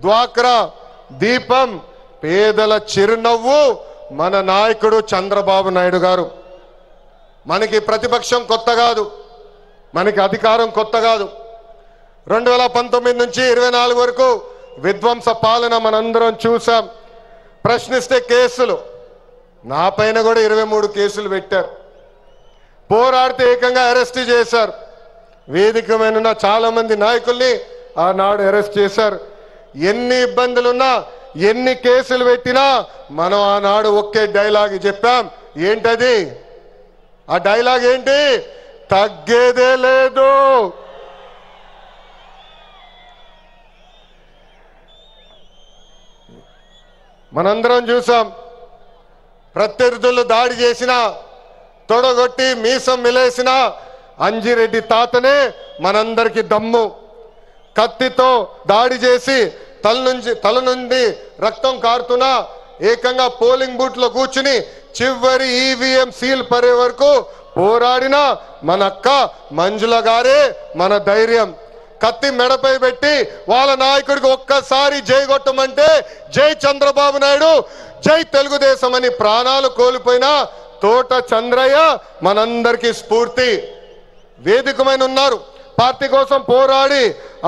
డ్వాక్రా దీపం పేదల చిరునవ్వు మన నాయకుడు చంద్రబాబు నాయుడు గారు. మనకి ప్రతిపక్షం కొత్త కాదు, మనకి అధికారం కొత్త కాదు. 2019 నుంచి 24 వరకు విధ్వంస పాలన మనందరం చూసాం. ప్రశ్నిస్తే కేసులు, నా పైన కూడా 23 కేసులు పెట్టారు. పోరాడితే ఏకంగా అరెస్ట్ చేశారు. వేదిక మీద చాలా మంది నాయకుల్ని ఆనాడు అరెస్ట్ చేశారు. ఎన్ని ఇబ్బందులున్నా, ఎన్ని కేసులు పెట్టినా మనం ఆనాడు ఒకే డైలాగ్ చెప్పాం. ఏంటది? ఆ డైలాగ్ ఏంటి? తగ్గేదే లేదు. మనందరం చూసాం. ప్రత్యర్థులు దాడి చేసినా, తొడగొట్టి మీసం మిలేసిన అంజిరెడ్డి తాతనే మనందరికి దమ్ము. కత్తితో దాడి చేసి తల నుండి రక్తం కారుతున్నా ఏకంగా పోలింగ్ బూత్ లో కూర్చుని చివరి ఈవీఎం సీల్ పడే వరకు పోరాడిన మన అక్క మంజుల గారే మన ధైర్యం. కత్తి మెడపై పెట్టి వాళ్ళ నాయకుడికి ఒక్కసారి జై కొట్టమంటే జై చంద్రబాబు నాయుడు, జై తెలుగుదేశం అని ప్రాణాలు కోల్పోయిన తోట చంద్రయ్య మనందరికీ స్ఫూర్తి. వేదికమైన ఉన్నారు. పార్టీ కోసం పోరాడి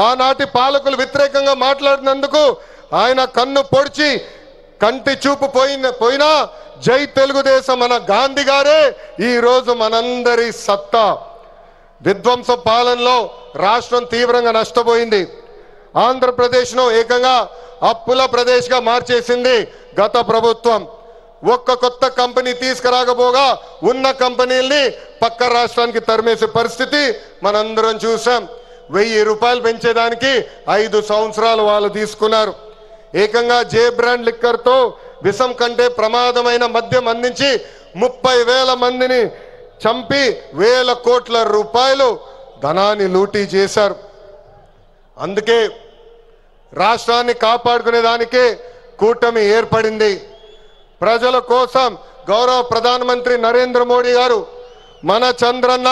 ఆనాటి పాలకులు వ్యతిరేకంగా మాట్లాడినందుకు ఆయన కన్ను పొడిచి కంటి చూపు పోయినా జై తెలుగుదేశం మన గాంధీ గారే ఈ రోజు మనందరి సత్తా. విధ్వంస పాలనలో రాష్ట్రం తీవ్రంగా నష్టపోయింది. ఆంధ్రప్రదేశ్ను ఏకంగా అప్పుల ప్రదేశ్గా మార్చేసింది గత ప్రభుత్వం. ఒక్క కొత్త కంపెనీ తీసుకురాకపోగా ఉన్న కంపెనీల్ని పక్క రాష్ట్రానికి తరిమేసే పరిస్థితి మనందరం చూసాం. 1000 రూపాయలు పెంచేదానికి 5 సంవత్సరాలు వాళ్ళు తీసుకున్నారు. ఏకంగా జే బ్రాండ్ లిక్కర్తో విషం కంటే ప్రమాదమైన మద్యం అందించి 30,000 మందిని చంపి 1,000 కోట్ల రూపాయలు ధనాన్ని లూటీ చేశారు. అందుకే రాష్ట్రాన్ని కాపాడుకునే దానికే కూటమి ఏర్పడింది. ప్రజల కోసం గౌరవ ప్రధానమంత్రి నరేంద్ర మోడీ గారు మన చంద్రన్న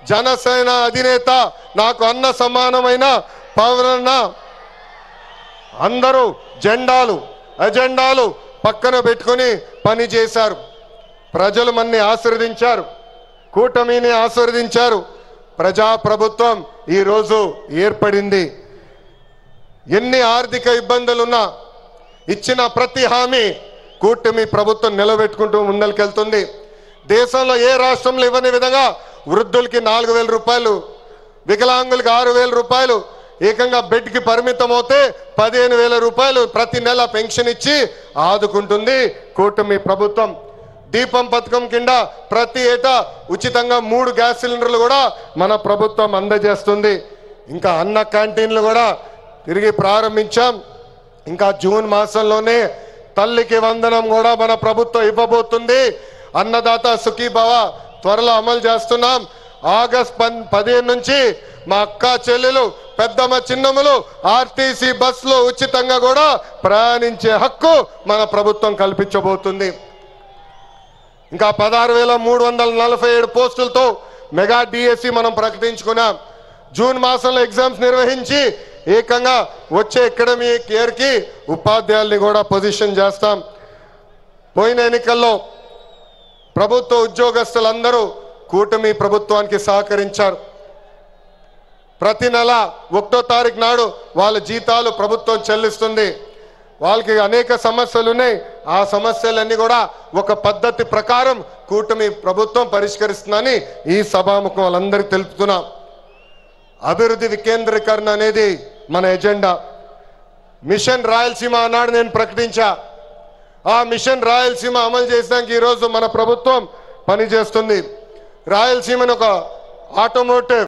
జనసేన అధినేత, నాకు అన్న సమానమైన పవనన్న, అందరూ అజెండాలు పక్కన పెట్టుకుని పని చేశారు. ప్రజలు మన్ని ఆశీర్వదించారు, కూటమిని ఆశీర్వదించారు. ప్రజా ప్రభుత్వం ఈరోజు ఏర్పడింది. ఎన్ని ఆర్థిక ఇబ్బందులున్నా ఇచ్చిన ప్రతి హామీ కూటమి ప్రభుత్వం నిలబెట్టుకుంటూ ముందరికెళ్తుంది. దేశంలో ఏ రాష్ట్రంలో ఇవ్వని విధంగా వృద్ధులకి 4,000 రూపాయలు, వికలాంగులకి 6,000 రూపాయలు, ఏకంగా బెడ్కి పరిమితం అవుతే 15,000 రూపాయలు ప్రతి నెల పెన్షన్ ఇచ్చి ఆదుకుంటుంది కూటమి ప్రభుత్వం. దీపం పథకం కింద ప్రతి ఏటా ఉచితంగా 3 గ్యాస్ సిలిండర్లు కూడా మన ప్రభుత్వం అందజేస్తుంది. ఇంకా అన్న క్యాంటీన్లు కూడా తిరిగి ప్రారంభించాం. ఇంకా జూన్ మాసంలోనే తల్లికి వందనం కూడా మన ప్రభుత్వం ఇవ్వబోతుంది. అన్నదాత సుఖీభవ త్వరలో అమలు చేస్తున్నాం. ఆగస్ట్ 15 నుంచి మా అక్క చెల్లెలు, పెద్దమ్మ, చిన్నమ్మలు ఆర్టీసీ బస్సులో ఉచితంగా కూడా ప్రయాణించే హక్కు మన ప్రభుత్వం కల్పించబోతుంది. ఇంకా 16,347 పోస్టులతో మెగా డిఎస్సి మనం ప్రకటించుకున్నాం. జూన్ మాసంలో ఎగ్జామ్స్ నిర్వహించి ఏకంగా వచ్చే అకాడమిక్ ఇయర్కి ఉపాధ్యాయుల్ని కూడా పొజిషన్ చేస్తాం. పోయిన ఎన్నికల్లో ప్రభుత్వ ఉద్యోగస్తులందరూ కూటమి ప్రభుత్వానికి సహకరించారు. ప్రతి నెల 1వ తారీఖు నాడు వాళ్ళ జీతాలు ప్రభుత్వం చెల్లిస్తుంది. వాళ్ళకి అనేక సమస్యలు ఉన్నాయి. ఆ సమస్యలన్నీ కూడా ఒక పద్ధతి ప్రకారం కూటమి ప్రభుత్వం పరిష్కరిస్తుందని ఈ సభాముఖం వాళ్ళందరికీ తెలుపుతున్నాం. అభివృద్ధి వికేంద్రీకరణ అనేది మన ఎజెండా. మిషన్ రాయలసీమ అన్నాడు నేను ప్రకటించా. ఆ మిషన్ రాయలసీమ అమలు చేసడానికి ఈరోజు మన ప్రభుత్వం పనిచేస్తుంది. రాయలసీమను ఒక ఆటోమోటివ్